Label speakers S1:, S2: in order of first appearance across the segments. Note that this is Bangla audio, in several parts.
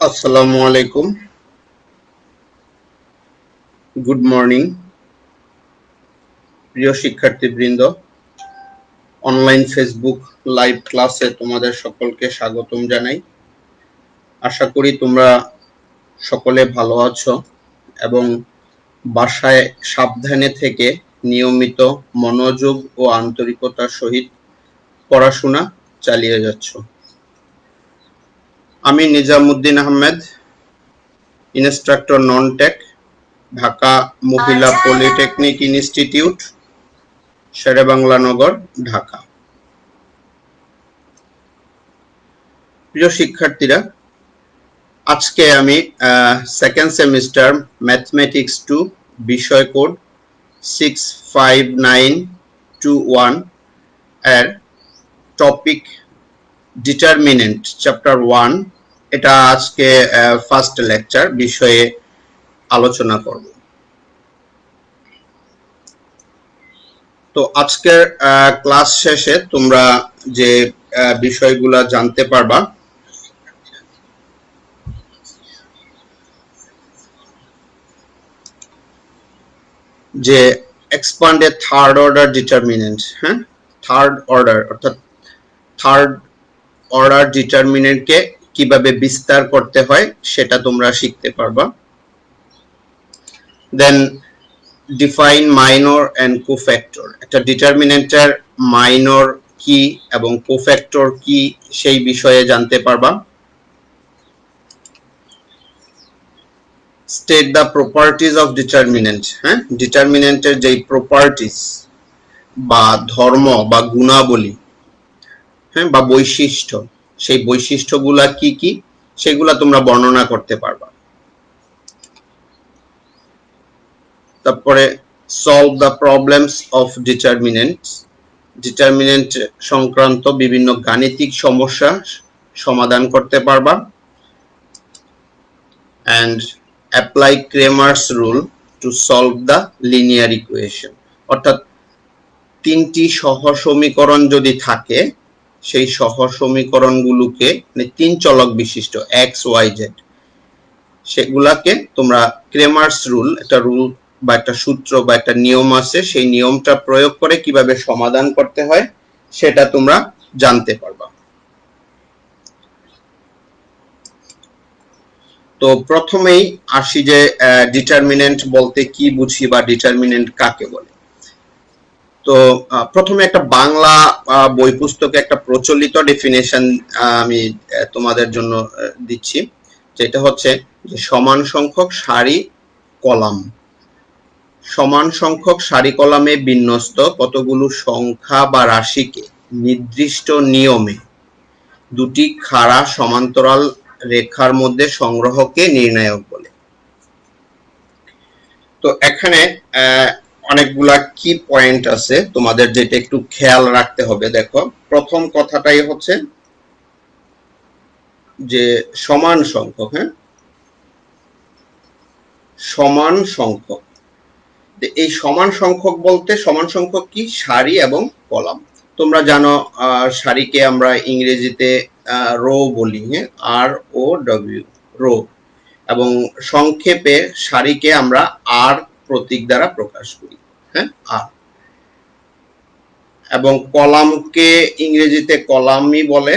S1: আসসালামু আলাইকুম, গুড মর্নিং প্রিয় শিক্ষার্থীবৃন্দ। অনলাইন ফেসবুক লাইভ ক্লাসে তোমাদের সকলকে স্বাগতম জানাই। আশা করি তোমরা সকলে ভালো আছো এবং বাসায় সাবধানে থেকে নিয়মিত মনোযোগ ও আন্তরিকতার সহিত পড়াশোনা চালিয়ে যাচ্ছ। আমি Nizamuddin Ahmed, instructor non tech, Dhaka মহিলা পলিটেকনিক ইনস্টিটিউট, শেরেবাংলা নগর, ঢাকা। প্রিয় শিক্ষার্থীরা, আজকে আমি সেকেন্ড সেমিস্টার ম্যাথমেটিক্স 2 বিষয় কোড 65921 এর টপিক ডিটারমিনেন্ট চ্যাপ্টার 1 এটা আজকে ফার্স্ট লেকচার বিষয়ে আলোচনা করব। তো আজকের ক্লাস শেষে তোমরা যে বিষয়গুলো জানতে পারবা, যে expanded third order determinant, third order অর্থাৎ থার্ড অর্ডার ডিটারমিনেন্টকে কিভাবে বিস্তার করতে হয় সেটা তোমরা শিখতে পারবা। দেন ডিফাইন মাইনর এন্ড কোফ্যাক্টর, একটা ডিটারমিনেন্টের মাইনর কি এবং কোফ্যাক্টর কি সেই বিষয়ে জানতে পারবা। State the properties of determinant, ডিটারমিনেন্টের যে প্রপার্টিজ বা ধর্ম বা গুণাবলী, বা বৈশিষ্ট্য, সেই বৈশিষ্ট্যগুলা কি কি সেগুলা তোমরা বর্ণনা করতে পারবা। তারপরে solve the problems of determinants, determinant সংক্রান্ত বিভিন্ন গাণিতিক সমস্যা সমাধান করতে পারবা। and apply Cramer's rule to solve the linear equation, অর্থাৎ তিনটি সহ সমীকরণ যদি থাকে সেই সহ সমীকরণগুলোকে, মানে তিন চলক বিশিষ্ট এক্স ওয়াই জেড, সেগুলাকে তোমরা ক্রেমার্স রুল, একটা রুল বা একটা সূত্র বা একটা নিয়ম আছে, সেই নিয়মটা প্রয়োগ করে কিভাবে সমাধান করতে হয় সেটা তোমরা জানতে পারবা। তো প্রথমেই আসি যে ডিটারমিনেন্ট বলতে কি বুঝি বা ডিটারমিনেন্ট কাকে বলে। তো প্রথমে একটা বাংলা বই পুস্তকে একটা প্রচলিত ডেফিনেশন আমি তোমাদের জন্য দিচ্ছি, যেটা হচ্ছে যে সমান সংখ্যক সারি কলাম, সমান সংখ্যক সারি কলামে বিন্যস্ত কতগুলো সংখ্যা বা রাশিকে নির্দিষ্ট নিয়মে দুটি খাড়া সমান্তরাল রেখার মধ্যে সংগ্রহকে নির্ণায়ক বলে। তো এখানে অনেকগুলা কি পয়েন্ট আছে তোমাদের, যেটা একটু খেয়াল রাখতে হবে। দেখো, প্রথম কথাটাই হচ্ছে যে সমান সংখ্যক, সমান সংখ্যক। এই সমান সংখ্যক বলতে সমান সংখ্যক কি? সারি এবং কলাম। তোমরা জানো সারিকে আমরা ইংরেজিতে রো বলি, আর ও ডব্লিউ, রো, এবং সংক্ষেপে সারিকে আমরা আর প্রতীক দ্বারা প্রকাশ করি, আর। এবং কলামকে ইংরেজিতে কলামই বলে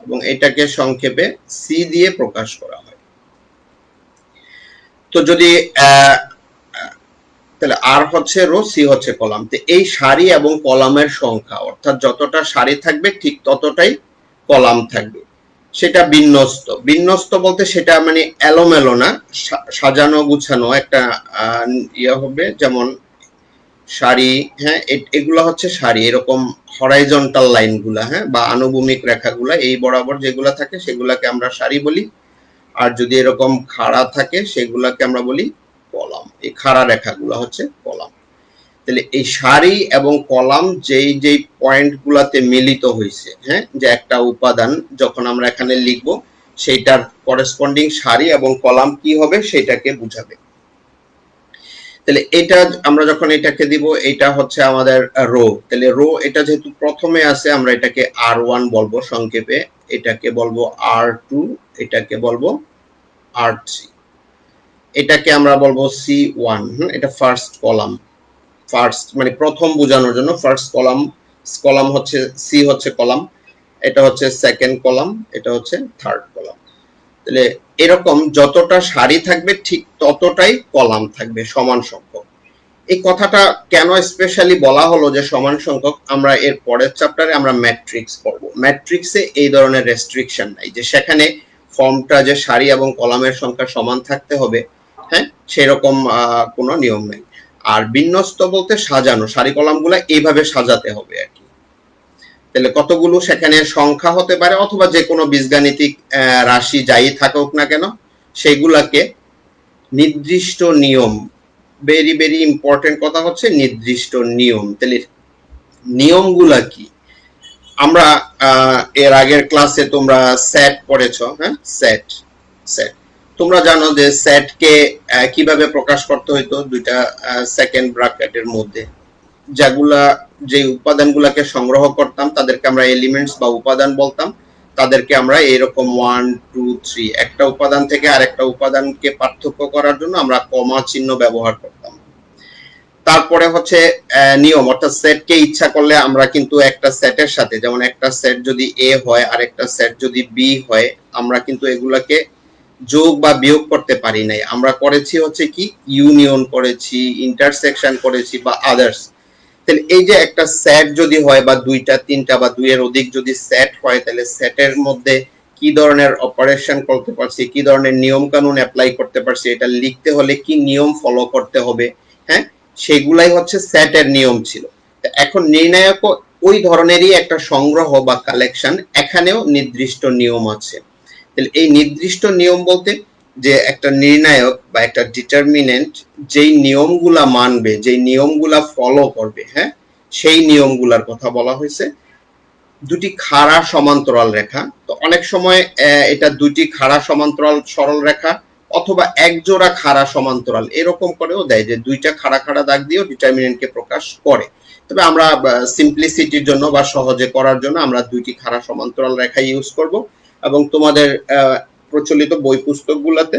S1: এবং এটাকে সংক্ষেপে সি দিয়ে প্রকাশ করা হয়। তো যদি তাহলে আর হচ্ছে রো, সি হচ্ছে কলাম। তো এই সারি এবং কলামের সংখ্যা, অর্থাৎ যতটা সারি থাকবে ঠিক ততটাই কলাম থাকবে, সেটা বিন্যস্ত। বিন্যস্ত বলতে সেটা মানে এলোমেলো না, সাজানো গুছানো একটা ইয়ে হবে। যেমন সারি, এগুলো হচ্ছে সারি, এরকম হরাইজন্টাল লাইনগুলা, বা আনুভূমিক রেখাগুলা এই বরাবর যেগুলা থাকে সেগুলাকে আমরা সারি বলি। আর যদি এরকম খাড়া থাকে সেগুলাকে আমরা বলি কলাম। এই খাড়া রেখাগুলো হচ্ছে কলাম। তাহলে এই সারি এবং কলাম যেই পয়েন্ট গুলাতে মিলিত হয়েছে, যে একটা উপাদান যখন আমরা এখানে লিখব সেইটার করেসপন্ডিং সারি এবং কলাম কি হবে সেটাকে বুঝাবে। তাহলে এটা আমরা যখন এটাকে দিব, এটা হচ্ছে আমাদের রো। তাহলে রো এটা যেহেতু প্রথমে আছে, আমরা এটাকে R1 বলবো সংক্ষেপে, এটাকে বলবো R2, এটাকে বলবো R3, এটাকে আমরা বলবো C1। এটা ফার্স্ট কলাম, ফার্স্ট মানে প্রথম বোঝানোর জন্য ফার্স্ট কলাম। কলাম হচ্ছে সি হচ্ছে কলাম, এটা হচ্ছে সেকেন্ড কলাম, এটা হচ্ছে থার্ড কলাম। তাহলে এরকম যতটা সারি থাকবে ঠিক ততটাই কলাম থাকবে সমান সংখ্যক। এই কথাটা কেন স্পেশালি বলা হলো যে সমান সংখ্যক, আমরা এর পরের চ্যাপ্টারে আমরা ম্যাট্রিক্স পড়বো। ম্যাট্রিক্সে এই ধরনের রেস্ট্রিকশন নাই যে সেখানে ফর্মটা যে সারি এবং কলামের সংখ্যা সমান থাকতে হবে, হ্যাঁ, সেরকম কোনো নিয়ম নেই। আর বিন্যস্ত বলতে সাজানো, সারি কলামগুলো এইভাবে সাজাতে হবে আর কি। তাহলে কতগুলো সেখানে সংখ্যা হতে পারে অথবা যে কোনো বীজগাণিতিক রাশি যাই থাকুক না কেন, সেগুলাকে নির্দিষ্ট নিয়ম, ভেরি ভেরি ইম্পর্টেন্ট কথা হচ্ছে নির্দিষ্ট নিয়ম। তাহলে নিয়মগুলা কি? আমরা এর আগের ক্লাসে তোমরা সেট পড়েছো, হ্যাঁ, সেট সেট তোমরা জানো যে সেটকে কিভাবে প্রকাশ করতে হইতো, দুইটা সেকেন্ড ব্র্যাকেটের মধ্যে যেগুলা যে উপাদানগুলোকে সংগ্রহ করতাম তাদেরকে আমরা এলিমেন্টস বা উপাদান বলতাম। তাদেরকে আমরা এরকম 1 2 3 একটা উপাদান থেকে আরেকটা উপাদানকে পার্থক্য করার জন্য আমরা কমা চিহ্ন ব্যবহার করতাম। তারপরে হচ্ছে নিয়ম, অর্থাৎ সেটকে ইচ্ছা করলে আমরা কিন্তু একটা সেটের সাথে, যেমন একটা সেট যদি এ হয় আর একটা সেট যদি বি হয়, আমরা কিন্তু এগুলাকে যোগ বা বিয়োগ করতে পারি নাই। আমরা করেছি হচ্ছে কি ইউনিয়ন করেছি, ইন্টারসেকশন করেছি বা আদার্স। তাহলে এই যে একটা সেট যদি হয় বা দুইটা তিনটা বা দুইয়ের অধিক যদি সেট হয়, তাহলে সেটের মধ্যে কি ধরনের অপারেশন করতে পারছি, কি ধরনের নিয়ম কানুন অ্যাপ্লাই করতে পারছি, এটা লিখতে হলে কি নিয়ম ফলো করতে হবে, হ্যাঁ, সেগুলাই হচ্ছে সেটের নিয়ম ছিল। এখন নির্ণায়ক ওই ধরনেরই একটা সংগ্রহ বা কালেকশন, এখানেও নির্দিষ্ট নিয়ম আছে। তাহলে এই নির্দিষ্ট নিয়ম বলতে যে একটা নির্ণায়ক বা একটা ডিটারমিনেন্ট যেই নিয়মগুলা মানবে, যেই নিয়মগুলা ফলো করবে, হ্যাঁ, সেই নিয়মগুলার কথা বলা হয়েছে। দুটি খাড়া সমান্তরাল রেখা, তো অনেক সময় এটা দুটি খাড়া সমান্তরাল সরল রেখা অথবা এক জোড়া খাড়া সমান্তরাল এরকম করেও দেয়, যে দুইটা খাড়া খাড়া দাগ দিয়েও ডিটারমিনেন্টকে প্রকাশ করে। তবে আমরা সিম্পলিসিটির জন্য বা সহজে করার জন্য আমরা দুইটি খাড়া সমান্তরাল রেখা ইউজ করব। এবং তোমাদের প্রচলিত বই পুস্তকগুলোতে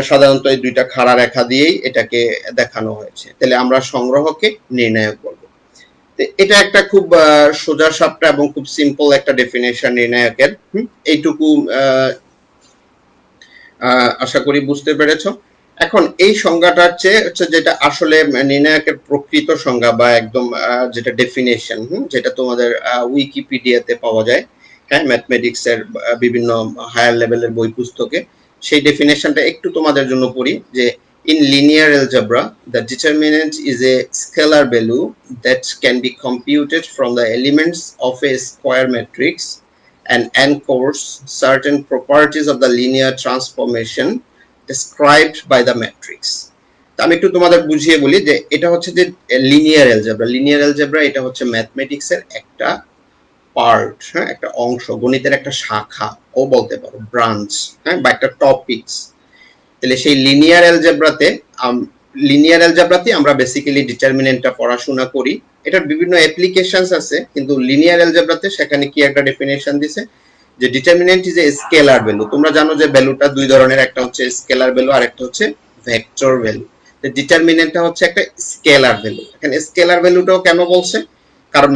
S1: সাধারণত এই দুইটা খাড়া রেখা দিয়েই এটাকে দেখানো হয়েছে। তাহলে আমরা সংগ্রহকে নির্ণায়ক বলবো। এটা একটা খুব সোজা সাপটা এবং খুব সিম্পল একটা ডেফিনেশন নির্ণায়কের। এইটুকু আশা করি বুঝতে পেরেছো। এখন এই সংজ্ঞাটার চেয়ে হচ্ছে যেটা আসলে নির্ণায়কের প্রকৃত সংজ্ঞা বা একদম যেটা ডেফিনেশন, যেটা তোমাদের উইকিপিডিয়াতে পাওয়া যায়, হ্যাঁ, ম্যাথমেটিক্স এর বিভিন্ন হায়ার লেভেলের বই পুস্তকে, সেই ডেফিনেশনটা একটু তোমাদের জন্য পড়ি। যে in linear algebra the determinant is a scalar value that can be computed from the elements of a square matrix and encores certain properties of the linear transformation described by the matrix. আমি একটু তোমাদের বুঝিয়ে বলি যে এটা হচ্ছে যে লিনিয়ার অ্যালজেব্রা। লিনিয়ার অ্যালজেব্রা এটা হচ্ছে ম্যাথমেটিক্স এর একটা পার্ট, হ্যাঁ, একটা অংশ, গণিতের একটা শাখা ও বলতে পারো, ব্রাঞ্চ, হ্যাঁ, বা একটা টপিকস। তাহলে সেই লিনিয়ার অ্যালজেব্রাতে আমরা বেসিক্যালি ডিটারমিনেন্টটা পড়াশোনা করি। এটার বিভিন্ন অ্যাপ্লিকেশনস আছে, কিন্তু লিনিয়ার অ্যালজেব্রাতে সেখানে কি একটা ডেফিনেশন দিছে যে determinant is a scalar value. তোমরা জানো যে ভ্যালুটা দুই ধরনের, একটা হচ্ছে স্কেলার ভ্যালু আর একটা হচ্ছে ভেক্টর ভ্যালু। ডিটারমিনেন্টটা হচ্ছে একটা স্কেলার ভ্যালু। এখানে স্কেলার ভ্যালুটাও কেন বলছে, কারণ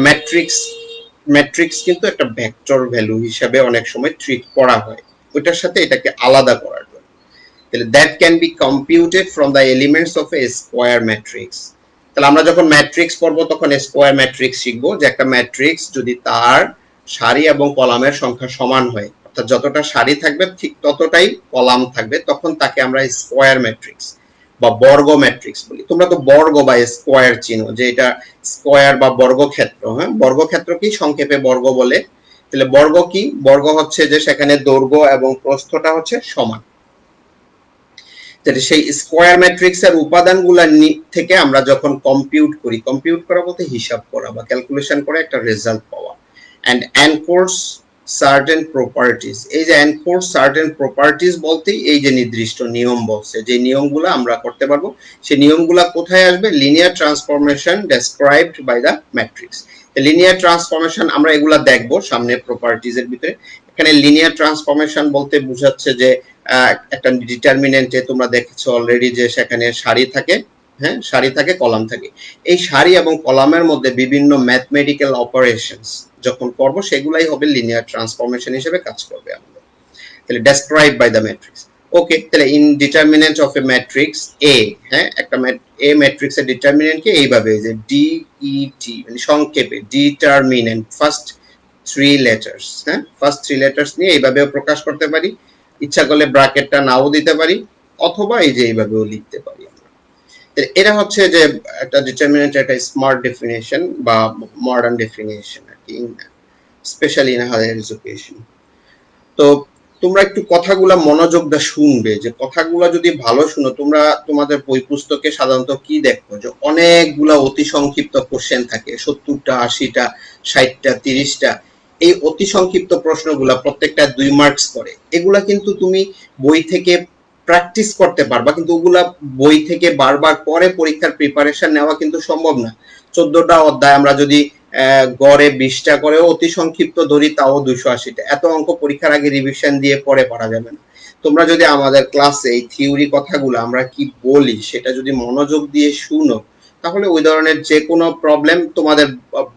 S1: ম্যাট্রিক্স কিন্তু একটা ভেক্টর ভ্যালু হিসেবে অনেক সময় ট্রিট করা হয়, ওইটার সাথে এটাকে আলাদা করার জন্য। তাহলে that can be computed from the elements of A square matrix. তাহলে আমরা যখন ম্যাট্রিক্স পড়বো তখন স্কোয়ার ম্যাট্রিক্স শিখবো, যে একটা ম্যাট্রিক্স যদি তার সারি এবং কলামের সংখ্যা সমান হয়, অর্থাৎ যতটা সারি থাকবে ঠিক ততটাই কলাম থাকবে, তখন তাকে আমরা স্কোয়ার ম্যাট্রিক্স বা বর্গ ম্যাট্রিক্স বলি। তোমরা তো বর্গ বা স্কোয়ার চিনো, যে এটা স্কোয়ার বা বর্গক্ষেত্র, হ্যাঁ, বর্গক্ষেত্র কি সংক্ষেপে বর্গ বলে। তাহলে বর্গ কি, বর্গ হচ্ছে যে সেখানে দৈর্ঘ্য এবং প্রস্থটা হচ্ছে সমান। তাহলে সেই স্কোয়ার ম্যাট্রিক্স এর উপাদানগুলো থেকে আমরা যখন কম্পিউট করি, কম্পিউট করা বলতে হিসাব করা বা ক্যালকুলেশন করে একটা রেজাল্ট পাওয়া, and encores সার্টেন প্রপার্টিজ, এই যে এনফোর্স সার্টেন প্রপার্টিজ বলতে এই যে নির্দিষ্ট নিয়ম বলছে, যে নিয়মগুলো আমরা করতে পারবো, সেই নিয়মগুলো কোথায় আসবে? Linear transformation described by the matrix. Linear transformation আমরা এগুলা দেখবো সামনে প্রপার্টিজ এর ভিতরে। এখানে লিনিয়ার ট্রান্সফরমেশন বলতে বোঝাচ্ছে যে একটা ডিটারমিনেন্টে তোমরা দেখেছো অলরেডি যে সেখানে সারি থাকে, হ্যাঁ সারি থাকে, কলাম থাকে। এই সারি এবং কলামের মধ্যে বিভিন্ন ম্যাথমেটিক্যাল অপারেশনস যখন করব সেগুলাই হবে লিনিয়ার ট্রান্সফরমেশন হিসেবে কাজ করবে আমাদের। তাহলে describe by the matrix. Okay, তাহলে in determinant of a matrix A, হ্যাঁ একটা এ ম্যাট্রিক্সের ডিটারমিনেন্টকে এইভাবে যে ডিইটি মানে সংক্ষেপে ডিটারমিনেন্ট ফার্স্ট থ্রি লেটার্স, হ্যাঁ ফার্স্ট থ্রি লেটার্স নিয়ে এইভাবেও প্রকাশ করতে পারি, ইচ্ছা করলে ব্র্যাকেটটা নাও দিতে পারি, অথবা এই যে এইভাবেও লিখতে পারি। এটা হচ্ছে যে একটা ডিটারমিনেন্ট, একটা স্মার্ট ডেফিনেশন বা মডার্ন ডেফিনেশন আর কি, স্পেশালি ইন হায়ার এডুকেশন। তো তোমরা একটু কথাগুলা মনোযোগ দিয়ে শুনবে, যে কথাগুলা যদি ভালো শুনো, তোমরা তোমাদের বই পুস্তকে সাধারণত কি দেখো যে অনেকগুলা অতি সংক্ষিপ্ত কোশ্চেন থাকে, 70টা 80টা 60টা 30টা। এই অতি সংক্ষিপ্ত প্রশ্নগুলা প্রত্যেকটা 2 মার্কস করে, এগুলা কিন্তু তুমি বই থেকে প্র্যাকটিস করতে পারবা, কিন্তু ওগুলা বই থেকে বারবার পরে পরীক্ষার প্রিপারেশন নেওয়া কিন্তু সম্ভব না। 14টা অধ্যায় আমরা যদি গড়ে 20টা করেও অতি সংক্ষিপ্ত ধরি, তাও 280টা। এত অঙ্ক পরীক্ষার আগে রিভিশন দিয়ে পরে পড়া যাবে না। তোমরা যদি আমাদের ক্লাসে এই থিওরি কথাগুলো আমরা কি বলি সেটা যদি মনোযোগ দিয়ে শুনো, তাহলে ওই ধরনের যে কোনো প্রবলেম তোমাদের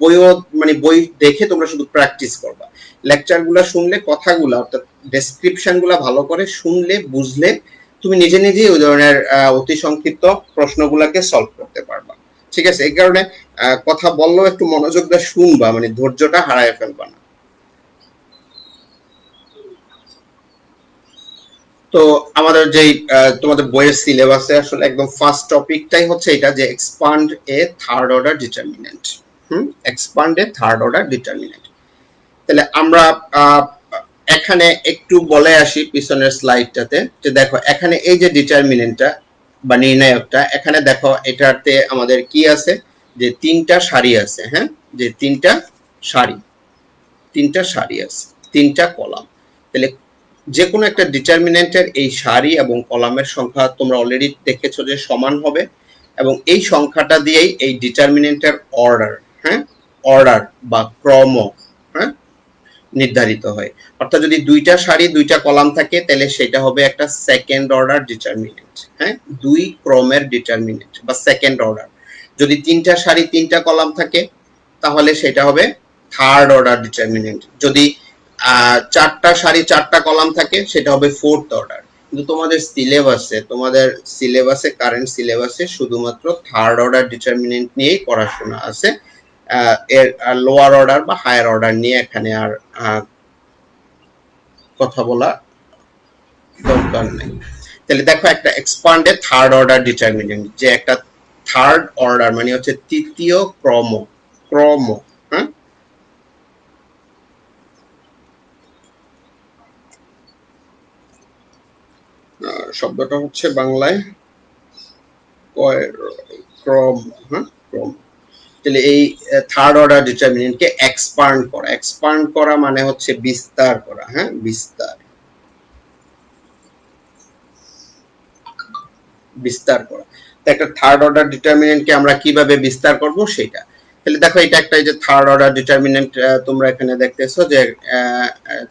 S1: বইও মানে বই দেখে তোমরা শুধু প্র্যাকটিস করবা। লেকচারগুলো শুনলে, কথাগুলো অর্থাৎ ডেসক্রিপশনগুলো ভালো করে শুনলে, বুঝলে তুমি নিজে নিজেই ওই ধরনের অতি সংক্ষিপ্ত প্রশ্নগুলোকে সলভ করতে পারবা। ঠিক আছে, এই কারণে কথা বললেও একটু মনোযোগ দিয়ে শুনবা, মানে ধৈর্যটা হারায় ফেলবা না। তো আমাদের যেই তোমাদের বইয়ের সিলেবাসে আসলে একদম ফার্স্ট টপিকটাই হচ্ছে এটা, যে এক্সপান্ড এ থার্ড অর্ডার ডিটারমিনেন্ট। এক্সপান্ড এ থার্ড অর্ডার ডিটারমিনেন্ট। তাহলে আমরা এখানে একটু বলে আসি পিছনের স্লাইডটাতে, যে দেখো এখানে এই যে ডিটারমিনেন্টটা বা নির্ণায়কটা, এখানে দেখো এটাতে আমাদের কি আছে, যে 3টা সারি আছে, হ্যাঁ যে 3টা সারি আছে, 3টা কলাম। তাহলে যে কোনো একটা ডিটারমিনেন্টের এই সারি এবং কলামের সংখ্যা তোমরা অলরেডি দেখেছো যে সমান হবে, এবং এই সংখ্যাটা দিয়েই এই ডিটারমিনেন্টের অর্ডার, হ্যাঁ অর্ডার বা ক্রম, হ্যাঁ নির্ধারিত হয়। অর্থাৎ যদি 2টা সারি 2টা কলাম থাকে, তাহলে সেটা হবে একটা সেকেন্ড অর্ডার ডিটারমিনেন্ট, হ্যাঁ 2 ক্রমের ডিটারমিনেন্ট বা সেকেন্ড অর্ডার। যদি 3টা সারি 3টা কলাম থাকে, তাহলে সেটা হবে থার্ড অর্ডার ডিটারমিনেন্ট। যদি 4টা সারি 4টা কলাম থাকে, সেটা হবে ফোর্থ অর্ডার। কিন্তু তোমাদের সিলেবাসে কারেন্ট সিলেবাসে শুধুমাত্র থার্ড অর্ডার ডিটারমিনেন্ট নিয়েই পড়াশোনা আছে, এর লোয়ার অর্ডার বা হায়ার অর্ডার নিয়ে এখানে আর কথা বলা দরকার নেই। তাহলে দেখো একটা এক্সপান্ডেড থার্ড অর্ডার ডিটারমিনেন্ট, যে একটা থার্ড অর্ডার মানে হচ্ছে তৃতীয় ক্রম, হ্যাঁ শব্দটা হচ্ছে বাংলায় ক্রম, হ্যাঁ ক্রম। তাহলে এই থার্ড অর্ডার ডিটারমিনেন্টকে এক্সপান্ড করা মানে হচ্ছে বিস্তার করা, হ্যাঁ বিস্তার করা। একটা থার্ড অর্ডার ডিটারমিনেন্টকে আমরা কিভাবে বিস্তার করব সেটা। তাহলে দেখো এটা একটা, এই যে থার্ড অর্ডার ডিটারমিনেন্ট তোমরা এখানে দেখতেছো যে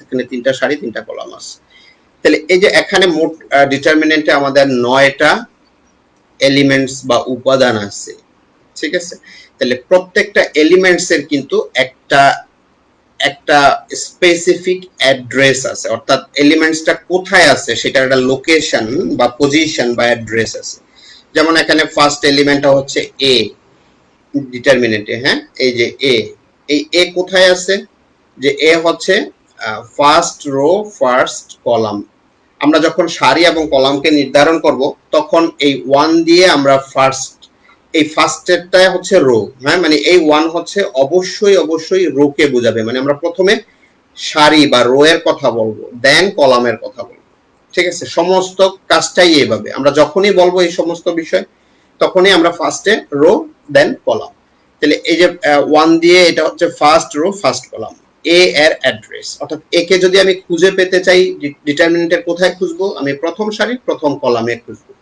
S1: এখানে 3টা সারি 3টা কলাম আছে। তাহলে এই যে এখানে মোট ডিটারমিনেন্টে আমাদের 9টা এলিমেন্টস বা উপাদান আছে, ঠিক আছে। তাহলে প্রত্যেকটা এলিমেন্টস এর কিন্তু একটা একটা স্পেসিফিক অ্যাড্রেস আছে, অর্থাৎ এলিমেন্টসটা কোথায় আছে সেটার একটা লোকেশন বা পজিশন বা অ্যাড্রেস আছে। যেমন এখানে ফার্স্ট এলিমেন্টটা হচ্ছে এ ডিটারমিনেন্টে, হ্যাঁ এই যে এই এ কোথায় আছে, যে এ হচ্ছে ফার্স্ট রো ফার্স্ট কলাম। আমরা যখন সারি এবং কলামকে নির্ধারণ করব, তখন এই 1 দিয়ে আমরা এই ফার্স্টেরটা হচ্ছে রো, হ্যাঁ মানে এই 1 হচ্ছে অবশ্যই রোকে বোঝাবে, মানে আমরা প্রথমে সারি বা রো এর কথা বলবো, দেন কলামের কথা বলবো, ঠিক আছে। সমস্ত কাজটাই এইভাবে, আমরা যখনই বলবো এই সমস্ত বিষয়, তখনই আমরা ফার্স্টে রো দেন কলাম। তাহলে এই যে 1 দিয়ে এটা হচ্ছে ফার্স্ট রো ফার্স্ট কলাম, এ এর অ্যাড্রেস, অর্থাৎ এ কে যদি আমি খুঁজে পেতে চাই ডিটারমিনেন্টের কোথায় খুঁজবো, আমি প্রথম সারি প্রথম কলামে খুঁজবো।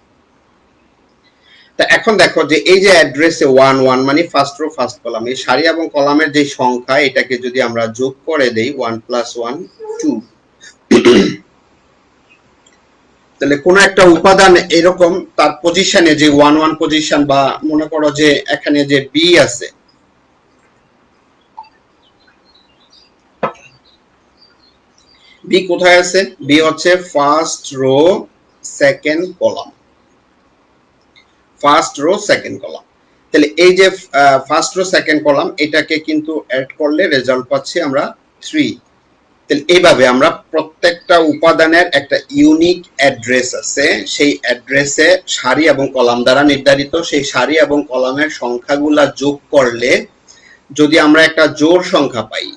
S1: তা এখন দেখো যে এই যে অ্যাড্রেসে 1 1 মানে ফার্স্ট রো ফার্স্ট কলাম, এই সারি এবং কলামের যে সংখ্যা এটাকে যদি আমরা যোগ করে দেই 1 + 1 2, তাহলে কোন একটা উপাদান এরকম তার পজিশনে যে 1 1 পজিশন, বা মনে করো যে এখানে যে বি আছে, বি কোথায় আছে, বি হচ্ছে first row second column, first row second column. তাহলে এই যে ফার্স্ট রো সেকেন্ড কলাম এটাকে কিন্তু অ্যাড করলে রেজাল্ট পাচ্ছি আমরা 3। তাহলে এইভাবে আমরা প্রত্যেকটা উপাদানের একটা ইউনিক অ্যাড্রেস আছে, সেই অ্যাড্রেসে সারি এবং কলাম দ্বারা নির্ধারিত, সেই সারি এবং কলামের সংখ্যাগুলা যোগ করলে যদি আমরা একটা জোড় সংখ্যা পাই,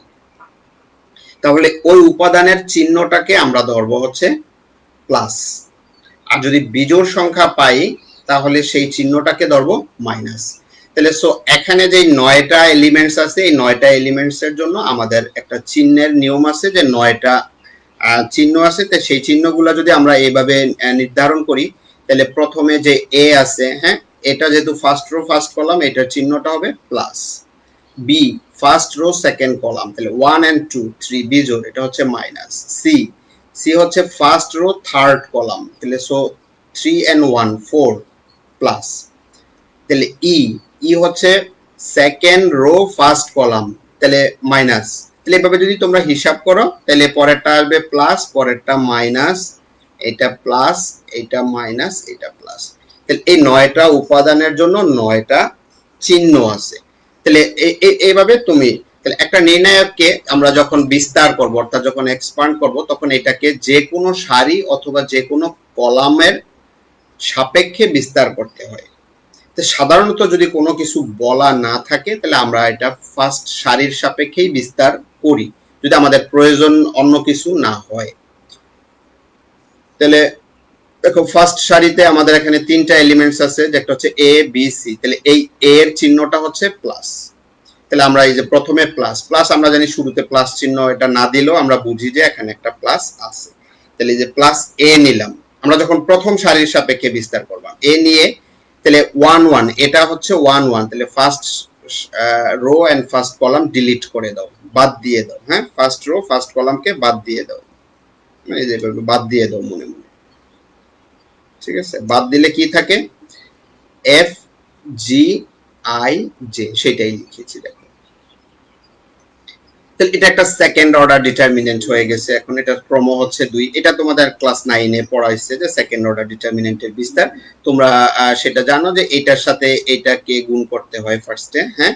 S1: তাহলে ওই উপাদানের চিহ্নটাকে আমরা ধরবো হচ্ছে প্লাস, আর যদি বিজোড় সংখ্যা পাই তাহলে সেই চিহ্নটাকে ধরবো মাইনাস। তাহলে সো এখানে যে 9টা এলিমেন্টস আছে, এই 9টা এলিমেন্টস এর জন্য আমাদের একটা চিহ্নের নিয়ম আছে, যে 9টা চিহ্ন আছে, তো সেই চিহ্নগুলো যদি আমরা এইভাবে নির্ধারণ করি, তাহলে প্রথমে যে এ আছে, হ্যাঁ, এটা যেহেতু ফার্স্ট রো ফার্স্ট কলাম, এটার চিহ্নটা হবে plus. B first row second column, তাহলে 1 and 2 3 বিজোড়, এটা হচ্ছে মাইনাস। সি, সি হচ্ছে ফার্স্ট রো থার্ড কলাম, তাহলে সো 3 and 1 4 প্লাস। তাহলে ই, ই হচ্ছে সেকেন্ড রো ফার্স্ট কলাম, তাহলে মাইনাস। তাহলে এভাবে যদি তোমরা হিসাব করো, তাহলে পরেরটা আসবে প্লাস, পরেরটা মাইনাস, এটা প্লাস, এটা মাইনাস, এটা প্লাস। তাহলে এই 9টা উপাদানের জন্য 9টা চিহ্ন আছে। তাহলে এইভাবে তুমি, তাহলে একটা নির্ণায়ককে আমরা যখন বিস্তার করব, অর্থাৎ যখন এক্সপান্ড করব, তখন এটাকে যে কোনো সারি অথবা যে কোনো কলামের সাপেক্ষে বিস্তার করতে হয়। তো সাধারণত যদি কোনো কিছু বলা না থাকে, তাহলে আমরা এটা ফার্স্ট সারির সাপেক্ষেই বিস্তার করি, যদি আমাদের প্রয়োজন অন্য কিছু না হয়। তাহলে দেখো ফার্স্ট সারিতে আমাদের এখানে 3টা এলিমেন্টস আছে, যেটা হচ্ছে এ বি সি, তাহলে এই এ এর চিহ্নটা হচ্ছে প্লাস। তাহলে আমরা এই যে প্রথমে প্লাস, প্লাস আমরা জানি শুরুতে প্লাস চিহ্ন, এটা না দিলেও আমরা বুঝি যে এখানে একটা প্লাস আছে। তাহলে এই যে প্লাস এ নিলাম, আমরা যখন প্রথম সারির সাপেক্ষে বিস্তার করব এ নিয়ে, তাহলে 1 1, এটা হচ্ছে 1 1, তাহলে first row and first column delete করে দাও, বাদ দিয়ে দাও, হ্যাঁ, ফার্স্ট রো ফার্স্ট কলামকে বাদ দিয়ে দাও, এই যে বাদ দিয়ে দাও মনে মনে, ঠিক আছে। বাদ দিলে কি থাকে, এফ জি আই জে, সেটাই লিখেছি দেখো। তাহলে এটা একটা সেকেন্ড অর্ডার ডিটারমিনেন্ট হয়ে গেছে। এখন এটার ক্রম হচ্ছে 2, এটা তোমাদের ক্লাস 9 এ পড়াইছে যে সেকেন্ড অর্ডার ডিটারমিনেন্টের বিস্তার। তোমরা সেটা জানো যে এটার সাথে এটাকে গুণ করতে হয় ফার্স্টে, হ্যাঁ,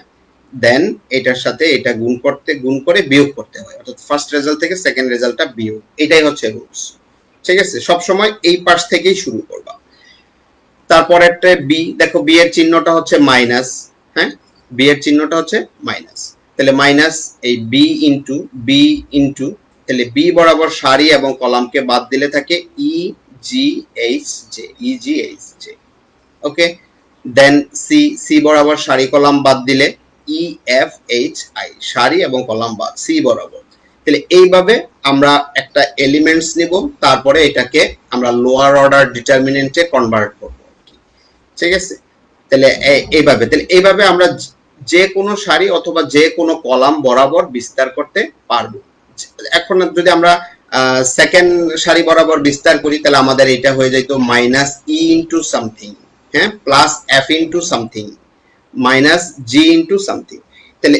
S1: দেন এটার সাথে এটা গুণ করে বিয়োগ করতে হয়, অর্থাৎ ফার্স্ট রেজাল্ট থেকে সেকেন্ড রেজাল্টটা বিয়োগ, এটাই হচ্ছে রুলস, ঠিক আছে। সব সময় এই পাশ থেকেই শুরু করবা। তারপরেরটা বি, দেখো বি এর চিহ্নটা হচ্ছে মাইনাস, হ্যাঁ, বি এর চিহ্নটা হচ্ছে মাইনাস, তাহলে মাইনাস এই বি ইন্টু, তাহলে বি বরাবর সারি এবং কলামকে বাদ দিলে থাকে ই জি এইচ জে, ওকে। দেন সি, সি বরাবর সারি কলাম বাদ দিলে ই এফ এইচ আই, সারি এবং কলাম বাদ সি বরাবর। তাহলে এইভাবে আমরা একটা এলিমেন্টস নিব, তারপরে এটাকে আমরা লোয়ার অর্ডার ডিটারমিনেন্টে কনভার্ট করব, ঠিক আছে। তাহলে এইভাবে আমরা যে কোনো সারি অথবা যে কোনো কলাম বরাবর বিস্তার করতে পারবো। এখন যদি আমরা সেকেন্ড সারি বরাবর বিস্তার করি, তাহলে আমাদের এটা হয়ে যাইতো মাইনাস ই ইন্টু সামথিং, হ্যাঁ, plus F into something, minus G into something. তাহলে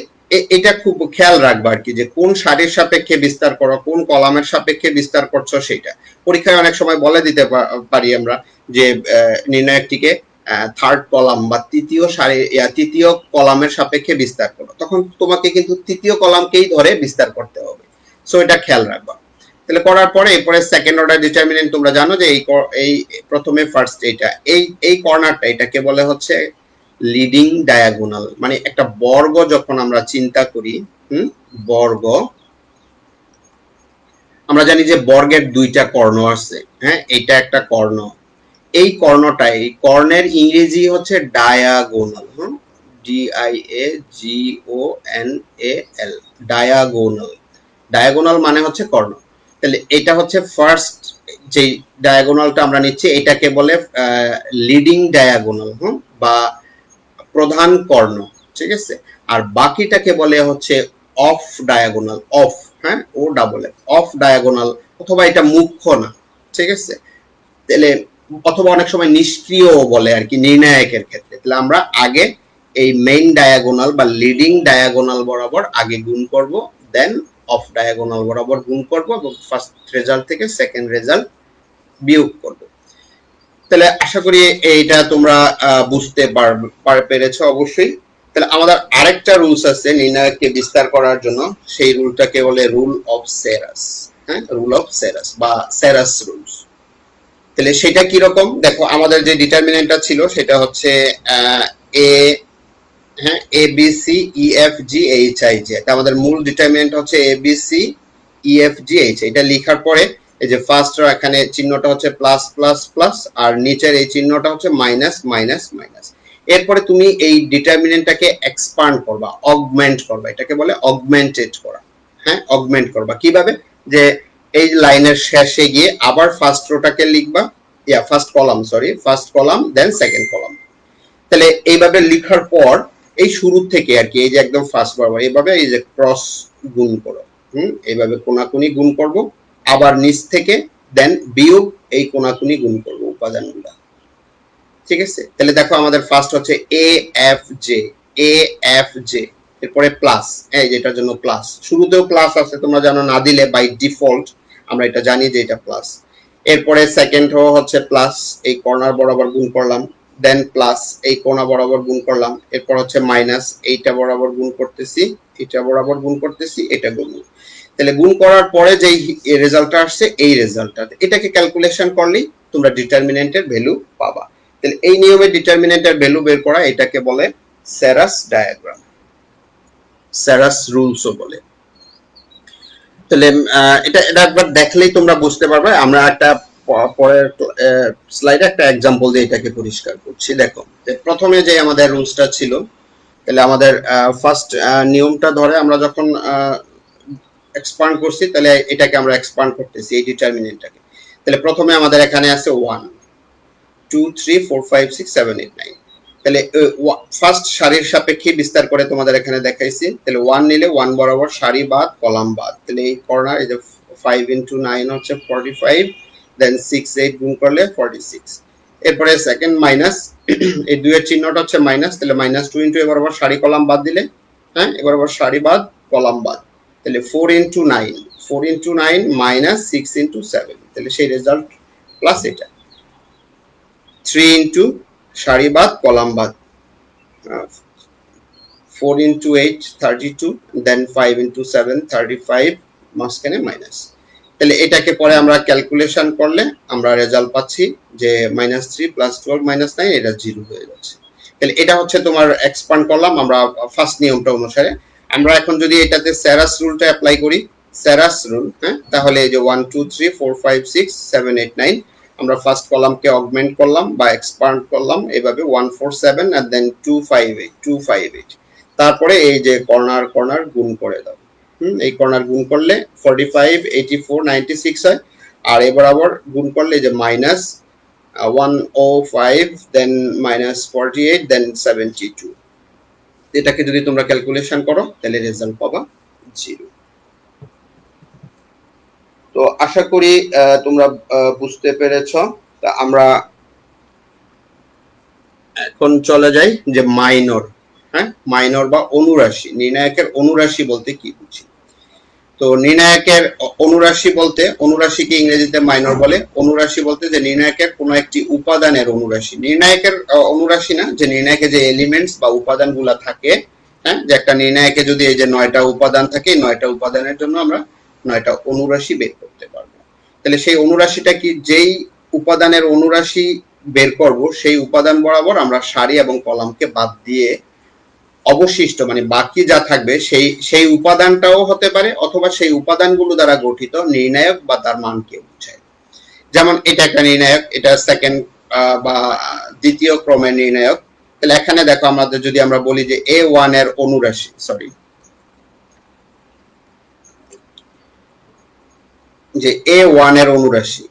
S1: এটা খুব খেয়াল রাখবা আর কি, যে কোন সারির সাপেক্ষে বিস্তার করো, কোন কলামের সাপেক্ষে বিস্তার করছো, সেটা পরীক্ষায় অনেক সময় বলে দিতে পারি আমরা, যে নির্ণায়কটিকে থার্ড কলাম বা তৃতীয় কলামের সাপেক্ষে বিস্তার করো, তখন তোমাকে কিন্তু তৃতীয় কলামকেই ধরে বিস্তার করতে হবে, সো এটা খেয়াল রাখবা। তাহলে করার পরে এরপরে সেকেন্ড অর্ডার ডিটারমিনেন্ট তোমরা জানো যে এই প্রথমে ফার্স্ট এই কর্নারটা, এটাকে বলে হচ্ছে লিডিং ডায়াগোনাল, মানে একটা বর্গ যখন আমরা চিন্তা করি, বর্গ, আমরা জানি যে বর্গের 2টা কর্ণ আছে, হ্যাঁ, এটা একটা কর্ণ, এই কর্ণটা, এই কর্ণের ইংরেজি হচ্ছে ডায়াগোনাল, DIAGONAL, ডায়াগোনাল। ডায়াগোনাল মানে হচ্ছে কর্ণ। তাহলে এটা হচ্ছে ফার্স্ট যে ডায়াগোনালটা আমরা নিচ্ছি, এটাকে বলে লিডিং ডায়াগোনাল, বা প্রধান কর্ণ, ঠিক আছে। আর বাকিটাকে বলে হচ্ছে অফ ডায়াগোনাল, অফ, হ্যাঁ, O double F, off diagonal, অথবা এটা মুখ্য না, ঠিক আছে। তাহলে অথবা অনেক সময় নিষ্ক্রিয় বলে আর কি নির্ণায়কের ক্ষেত্রে। তাহলে আমরা আগে এই মেইন ডায়াগোনাল বা লিডিং ডায়াগোনাল বরাবর আগে গুণ করব, দেন অফ ডায়াগোনাল বরাবর গুণ করব এবং ফার্স্ট রেজাল্ট থেকে সেকেন্ড রেজাল্ট বিয়োগ করব। তাহলে আশা করি এইটা তোমরা বুঝতে পেরেছো অবশ্যই। তাহলে আমাদের আরেকটা রুলস আছে নির্ণায়ককে বিস্তার করার জন্য, সেই রুলটাকে বলে রুল অফ সেরাস, হ্যাঁ, রুল অফ সেরাস বা সেরাস রুলস। তাহলে সেটা কি রকম দেখো, আমাদের যে ডিটারমিনেন্টটা ছিল সেটা হচ্ছে এ, হ্যাঁ, A B C E F G H I J. আমাদের মূল ডিটারমিনেন্ট হচ্ছে A B C E F G H. এটা লেখার পরে এই যে ফার্স্ট এখানে চিহ্নটা হচ্ছে প্লাস প্লাস প্লাস, আর নিচের এই চিহ্নটা হচ্ছে মাইনাস মাইনাস মাইনাস। এরপরে তুমি এই ডিটারমিনেন্টটাকে এক্সপান্ড করবা, অগমেন্ট করবা, এটাকে বলে অগমেন্টেড করা, হ্যাঁ, অগমেন্ট করবা কিভাবে, যে এই লাইনের শেষে গিয়ে আবার ফার্স্ট রোটাকে লিখবা, first column, sorry, first column then second column. তাহলে এইভাবে লেখার পর এই শুরু থেকে আর কি, এই যে একদম ফার্স্ট বরাবর এইভাবে এই যে ক্রস গুণ করো, এইভাবে কোনাকুনি গুণ করব, আবার নিচ থেকে দেন বিয়োগ এই কোনাকুনি গুণ করব উপাদানগুলো, ঠিক আছে। তাহলে দেখো আমাদের ফার্স্ট হচ্ছে A F J, A F J, এরপরে প্লাস, এই যেটার জন্য প্লাস, শুরুতেও প্লাস আছে তোমরা জানো, না দিলে বাই ডিফল্ট আমরা এটা জানি যে এটা প্লাস। এরপরে সেকেন্ড রো হচ্ছে প্লাস, এই কর্নার বরাবর গুণ করলাম, দেন প্লাস এই কোণা বরাবর গুণ করলাম, এরপর হচ্ছে মাইনাস, এইটা বরাবর গুণ করতেছি, এটা বরাবর গুণ করতেছি, এটা গুণ। তাহলে গুণ করার পরে যে রেজাল্টটা আসছে এই রেজাল্টটা, এটাকে ক্যালকুলেশন করলেই তোমরা ডিটারমিনেন্টের ভ্যালু পাবা। তাহলে এই নিয়মে ডিটারমিনেন্টের ভ্যালু বের করা, এটাকে বলে সেরাস ডায়াগ্রাম, সেরাস রুলসও বলে। তাহলে এটা এটা একবার দেখলেই তোমরা বুঝতে পারবে। আমরা একটা পরের স্লাইডে একটা एग्जांपल দিয়ে এটাকে পরিষ্কার করছি। দেখো প্রথমে যে আমাদের রুলসটা ছিল, তাহলে আমাদের ফার্স্ট নিয়মটা ধরে আমরা যখন এক্সপান্ড করছি, তাহলে এটাকে আমরা এক্সপান্ড করতেছি এই ডিটারমিনেন্টটাকে। তাহলে প্রথমে আমাদের এখানে আছে 1 2 3 4 5 6 7 8 9। তাহলে ফার্স্ট সারির সাপেক্ষে বিস্তার করে তোমাদের এখানে দেখাইছি। তাহলে 1 নিলে 1 বরাবর সারি বাদ কলাম বাদ, তাহলে এই কর্নার এই যে 5 * 9 হচ্ছে 45, দেন 6 8 গুণ করলে 46। এরপরে সেকেন্ড মাইনাস, এই দুইয়ের চিহ্নটা হচ্ছে মাইনাস, তাহলে -2 * এ বরাবর সারি কলাম বাদ দিলে, হ্যাঁ, এ বরাবর সারি বাদ কলাম বাদ, তাহলে 4 * 9, 4 * 9 - 6 * 7, তাহলে সেই রেজাল্ট প্লাস এটা 3 * সারি বাদ কলাম বাদ, 4 * 8 32, দেন 5 * 7 35, মাঝখানে মাইনাস। তাহলে এটাকে পরে আমরা ক্যালকুলেশন করলে আমরা রেজাল্ট পাচ্ছি যে -3 + 12 - 9, এটা 0 হয়ে যাচ্ছে। তাহলে এটা হচ্ছে তোমার এক্সপান্ড করলাম আমরা ফার্স্ট নিয়মটা অনুসারে। আমরা এখন যদি এটাতে সেরাস রুলটা অ্যাপ্লাই করি, সেরাস রুল, হ্যাঁ, তাহলে এই যে 1 2 3 4 5 6 7 8 9, আমরা ফার্স্ট কলামকে অগমেন্ট করলাম বা এক্সপান্ড করলাম এভাবে 1 4 7 আর দেন 2 5 8 2 5 8, তারপরে এই যে কর্নার কর্নার গুণ করে দাও, এই কর্নার গুণ করলে 45 84 96 হয়, আর এ বরাবর গুণ করলে যে -105, দেন -48, দেন 72। এটাকে যদি তোমরা ক্যালকুলেশন করো তাহলে রেজাল্ট পাবা 0। তো আশা করি তোমরা বুঝতে পেরেছো। তা আমরা এখন চলে যাই যে মাইনর, হ্যাঁ, মাইনর বা অনুরাশি। নির্ণায়কের অনুরাশি বলতে কি বুঝি? তো নির্ণায়কের অনুরাশি বলতে, অনুরাশিকে ইংরেজিতে মাইনর বলে। অনুরাশি বলতে যে নির্ণায়কের কোনো একটি উপাদানের অনুরাশি। নির্ণায়কের অনুরাশি না, যে নির্ণায়কে যে এলিমেন্টস বা উপাদানগুলো থাকে, হ্যাঁ, যে একটা নির্ণায়কে যদি এই যে 9টা উপাদান থাকে, 9টা উপাদানের জন্য আমরা 9টা অনুরাশি বের করতে পারবো। তাহলে সেই অনুরাশিটা কি, যেই উপাদানের অনুরাশি বের করব সেই উপাদান বরাবর আমরা সারি এবং কলামকে বাদ দিয়ে অবশিষ্ট মানে বাকি যা থাকবে সেই সেই উপাদানটাও হতে পারে, অথবা সেই উপাদানগুলো দ্বারা গঠিত নির্ণায়ক বা তার মানকে বোঝায়। যেমন এটা একটা নির্ণায়ক, এটা সেকেন্ড বা দ্বিতীয় ক্রমের নির্ণায়ক। তাহলে এখানে দেখো আমাদের যদি আমরা বলি যে A1 এর অনুরাশি, সরি, যে A1 এর অনুরাশি,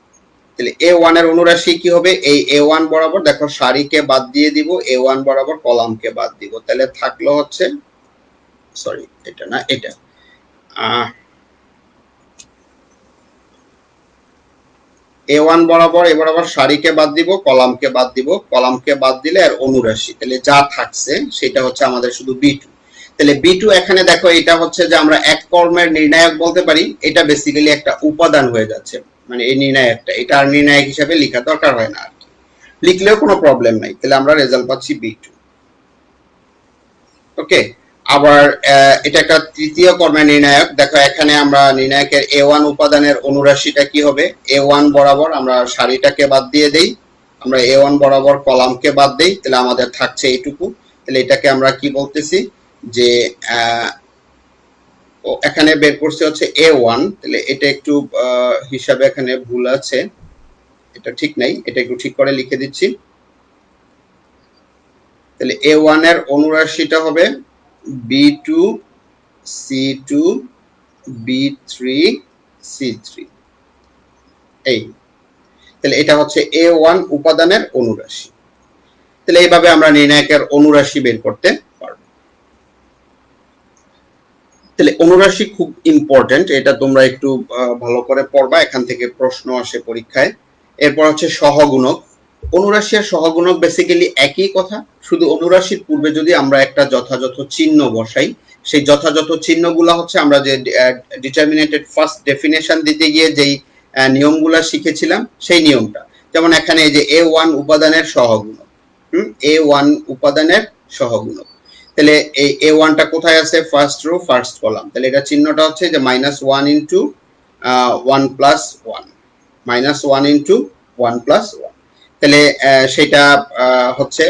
S1: তাহলে A1 এর অনুরাশি কি হবে, এই A1 বরাবর দেখো সারিকে বাদ দিয়ে দিব, A1 বরাবর কলামকে বাদ দিব, তাহলে থাকলো হচ্ছে, সরি এটা না, এটা A1 বরাবর এ বরাবর সারিকে বাদ দিব, কলামকে বাদ দিব, কলামকে বাদ দিলে আর অনুরাশি, তাহলে যা থাকছে সেটা হচ্ছে আমাদের শুধু B2। তাহলে B2 এখানে দেখো এটা হচ্ছে যে আমরা এক কর্মের নির্ণায়ক বলতে পারি, এটা বেসিক্যালি একটা উপাদান হয়ে যাচ্ছে, মানে এই নির্ণায়কটা, এটা আর নির্ণায়ক হিসেবে লেখা দরকার হয় না, আর লিখলেও কোনো প্রবলেম নাই, তাহলে আমরা রেজাল্ট পাচ্ছি B2। ওকে, আবার এটা একটা তৃতীয় কর্মের নির্ণায়ক, দেখো এখানে আমরা নির্ণায়কের A1 উপাদানের অনুরাশিটা কি হবে, A1 বরাবর আমরা সারিটাকে বাদ দিয়ে দেই, আমরা A1 বরাবর কলামকে বাদ দেই, তাহলে আমাদের থাকছে এইটুকু, তাহলে এটাকে আমরা কি বলতেছি যে এখানে বের করছে হচ্ছে A1, তাহলে এটা একটু হিসাবে এখানে ভুল আছে, এটা ঠিক নাই, এটা একটু ঠিক করে লিখে দিচ্ছি, তাহলে A1 এর অনুরাশিটা হবে B2 C2 B3 C3, এই, তাহলে এটা হচ্ছে A1 উপাদানের অনুরাশি। তাহলে এইভাবে আমরা নির্ণায়কের অনুরাশি বের করতে পারব। তাহলে অনুরাশি খুব ইম্পর্টেন্ট, এটা তোমরা একটু ভালো করে পড়বা, এখান থেকে প্রশ্ন আসে পরীক্ষায়। এরপর হচ্ছে সহগুণক। অনুরাশি আর সহগুণক বেসিক্যালি একই কথা, শুধু অনুরাশির পূর্বে যদি আমরা একটা যথাযথ চিহ্ন বসাই, সেই যথাযথ চিহ্নগুলো হচ্ছে আমরা যে ডিটারমিনেটেড ফার্স্ট ডেফিনেশন দিতে গিয়ে যেই নিয়মগুলো শিখেছিলাম সেই নিয়মটা, যেমন এখানে এই যে A1 উপাদানের সহগুণক, A1 উপাদানের সহগুণক, তাহলে এই A1টা কোথায় আছে, ফার্স্ট রো ফার্স্ট কলাম, তাহলে এটা চিহ্নটা হচ্ছে যে -1 ইনটু 1 প্লাস 1, -1 ইনটু 1 প্লাস 1, তাহলে সেটা হচ্ছে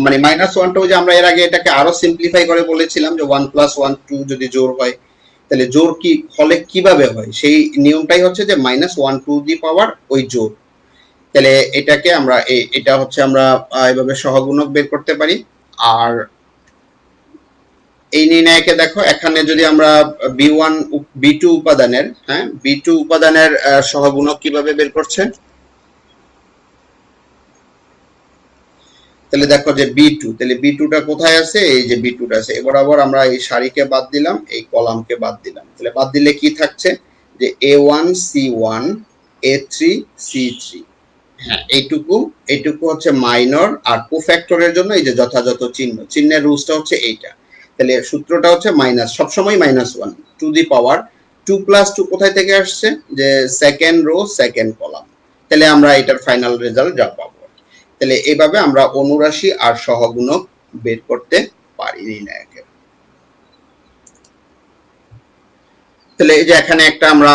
S1: মানে -1টাও যে আমরা এর আগে এটাকে আরো সিম্পলিফাই করে বলেছিলাম যে 1 প্লাস 1 2 যদি জোর হয়, তাহলে জোর কি হলে কিভাবে হয়, সেই নিয়মটাই হচ্ছে যে -1 টু দি পাওয়ার ওই জোর, তাহলে এটাকে আমরা এটা হচ্ছে আমরা এইভাবে সহগুণক বের করতে পারি। আর এই নির্ণায়কে দেখো এখানে যদি আমরা B1 B2 উপাদানের, হ্যাঁ B2 উপাদানের সহগুণক কিভাবে বের করছে, তাহলে দেখো যে B2, তাহলে B2টা কোথায় আছে, এই যে B2টা আছে, এবার আবার আমরা এই সারিকে বাদ দিলাম, এই কলামকে বাদ দিলাম, তাহলে বাদ দিলে কি থাকছে যে A1 C1 A3 C3, হ্যাঁ এইটুকু হচ্ছে মাইনর, আর কোফ্যাক্টরের জন্য এই যে যথাযথ চিহ্ন, চিহ্নের রুলসটা হচ্ছে এইটা, তাহলে সূত্রটা হচ্ছে মাইনাস, সবসময় -1 টু দি পাওয়ার 2 প্লাস 2 কোথায় থেকে আসছে, যে সেকেন্ড রো সেকেন্ড কলাম, তাহলে আমরা এটার ফাইনাল রেজাল্ট যা পাবো। তাহলে এইভাবে আমরা অনুরাশি আর সহগুণক বের করতে পারি নির্ণায়কের। তাহলে এই যে এখানে একটা আমরা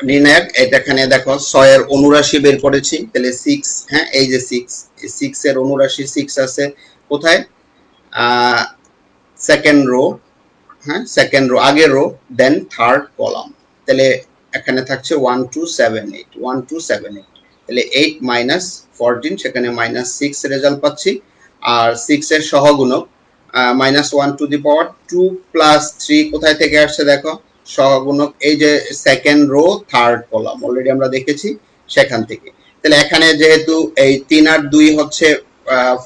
S1: নির্ণায়ক, এটা এখানে দেখো 6 এর অনুরাশি বের করেছি, তাহলে 6, হ্যাঁ এই যে 6, এই 6 এর অনুরাশি 6 আছে কোথায়, সেকেন্ড রো, হ্যাঁ সেকেন্ড রো, আগের রো, দেন থার্ড কলাম, তাহলে এখানে থাকছে 1 2 7 8 1 2 7 8, তাহলে 8 মাইনাস 14, সেখানে -6 রেজাল্ট পাচ্ছি। আর 6 এর সহগুণক -1 টু দি পাওয়ার 2 প্লাস 3 কোথায় থেকে আসছে দেখো, সহগুণক এই যে second rho third column, already আমরা দেখেছি সেখান থেকে, তাহলে এখানে যেহেতু এই 3 আর 2 হচ্ছে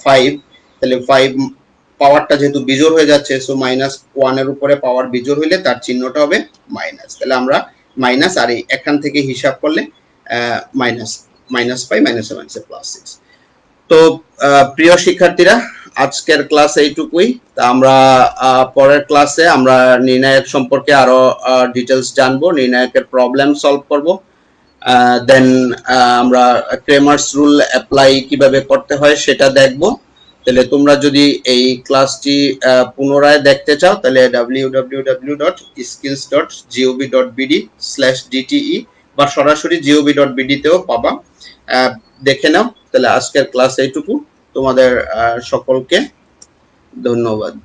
S1: 5, তাহলে 5 পাওয়ারটা যেহেতু বিজোড় হয়ে যাচ্ছে, সো -1 এর উপরে পাওয়ার বিজোড় হইলে তার চিহ্নটা হবে মাইনাস, তাহলে আমরা মাইনাস, আর এখান থেকে হিসাব করলে মাইনাস -5 -7 +6। তো প্রিয় শিক্ষার্থীরা, আজকের ক্লাস এইটুকুই, তা আমরা পরের ক্লাসে আমরা নির্ণায়ক সম্পর্কে আরো ডিটেলস জানবো, নির্ণায়কের প্রবলেম সলভ করব, দেন আমরা ক্রেমার্স রুল অ্যাপ্লাই কিভাবে করতে হয় সেটা দেখব। তাহলে তোমরা যদি এই ক্লাসটি পুনরায় দেখতে চাও, তাহলে www.skills.gov.bd/dte বা সরাসরি gov.bd তেও পাবা, দেখে নাও। তাহলে আজকের ক্লাস এইটুকু, তোমাদের সকলকে ধন্যবাদ।